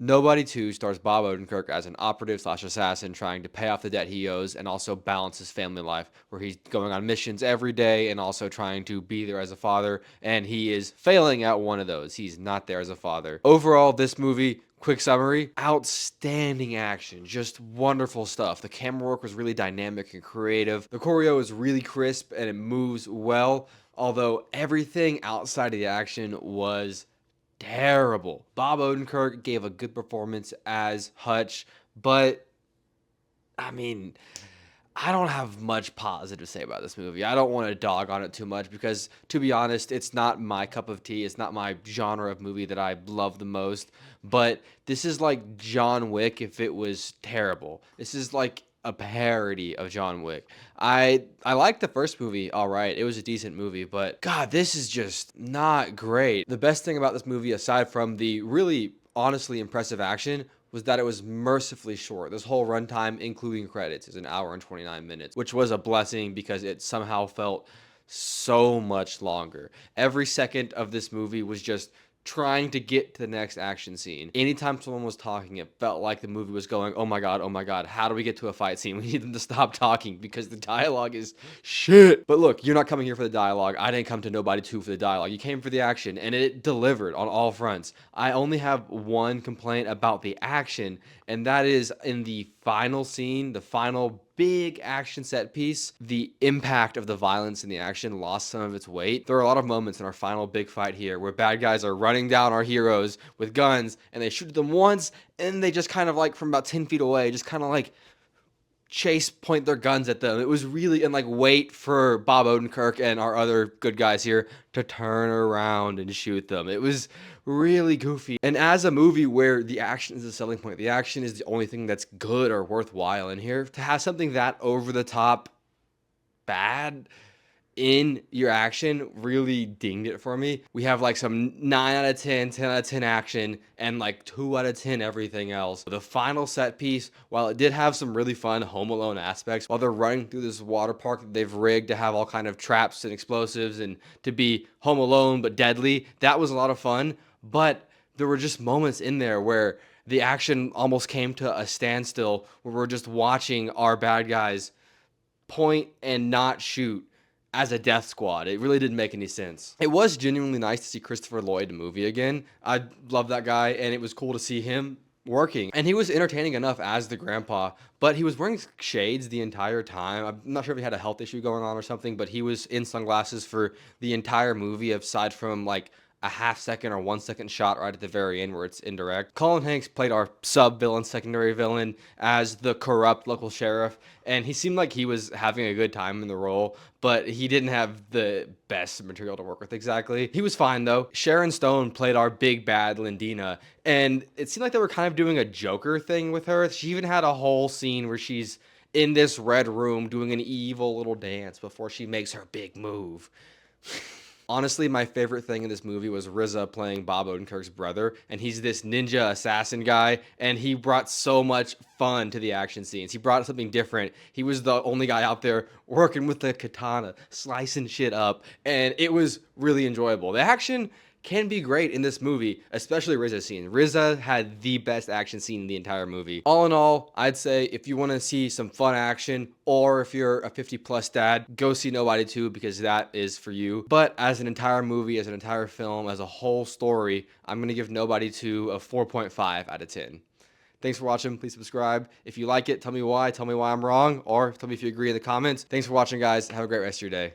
Nobody 2 stars Bob Odenkirk as an operative slash assassin trying to pay off the debt he owes and also balance his family life, where he's going on missions every day and also trying to be there as a father, and he is failing at one of those. He's not there as a father. Overall, this movie, quick summary, outstanding action, just wonderful stuff. The camera work was really dynamic and creative. The choreo is really crisp and it moves well, although everything outside of the action was terrible. Bob Odenkirk gave a good performance as Hutch, but I mean, I don't have much positive to say about this movie. I don't want to dog on it too much because, to be honest, it's not my cup of tea. It's not my genre of movie that I love the most. But this is like John Wick if it was terrible. This is like a parody of John Wick. I liked the first movie, all right. It was a decent movie, but God, this is just not great. The best thing about this movie, aside from the really honestly impressive action, was that it was mercifully short. This whole runtime, including credits, is an hour and 29 minutes, which was a blessing because it somehow felt so much longer. Every second of this movie was just trying to get to the next action scene. Anytime someone was talking, it felt like the movie was going, oh my god, how do we get to a fight scene? We need them to stop talking because the dialogue is shit. But look, you're not coming here for the dialogue. I didn't come to Nobody 2 for the dialogue. You came for the action, and it delivered on all fronts. I only have one complaint about the action, and that is in the final scene, the final big action set piece, the impact of the violence in the action lost some of its weight. There are a lot of moments in our final big fight here where bad guys are running down our heroes with guns and they shoot them once and they just kind of like from about 10 feet away, just kind of like point their guns at them. It was really, and like wait for Bob Odenkirk and our other good guys here to turn around and shoot them. It was really goofy. And as a movie where the action is the selling point, the action is the only thing that's good or worthwhile in here, to have something that over the top bad in your action really dinged it for me. We have like some 9 out of 10, 10 out of 10 action, and like 2 out of 10 everything else. The final set piece, while it did have some really fun Home Alone aspects, while they're running through this water park that they've rigged to have all kind of traps and explosives and to be Home Alone but deadly, that was a lot of fun. But there were just moments in there where the action almost came to a standstill, where we're just watching our bad guys point and not shoot as a death squad. It really didn't make any sense. It was genuinely nice to see Christopher Lloyd in the movie again. I love that guy, and it was cool to see him working. And he was entertaining enough as the grandpa, but he was wearing shades the entire time. I'm not sure if he had a health issue going on or something, but he was in sunglasses for the entire movie, aside from like a half second or 1 second shot right at the very end where it's indirect. Colin Hanks played our sub-villain, secondary villain, as the corrupt local sheriff, and he seemed like he was having a good time in the role, but he didn't have the best material to work with exactly. He was fine though. Sharon Stone played our big bad Lindina, and it seemed like they were kind of doing a Joker thing with her. She even had a whole scene where she's in this red room doing an evil little dance before she makes her big move. Honestly, my favorite thing in this movie was RZA playing Bob Odenkirk's brother, and he's this ninja assassin guy, and he brought so much fun to the action scenes. He brought something different. He was the only guy out there working with the katana, slicing shit up, and it was really enjoyable. The action can be great in this movie, especially RZA's scene. RZA had the best action scene in the entire movie. All in all, I'd say if you want to see some fun action, or if you're a 50-plus dad, go see Nobody 2 because that is for you. But as an entire movie, as an entire film, as a whole story, I'm going to give Nobody 2 a 4.5 out of 10. Thanks for watching. Please subscribe. If you like it, tell me why. Tell me why I'm wrong, or tell me if you agree in the comments. Thanks for watching, guys. Have a great rest of your day.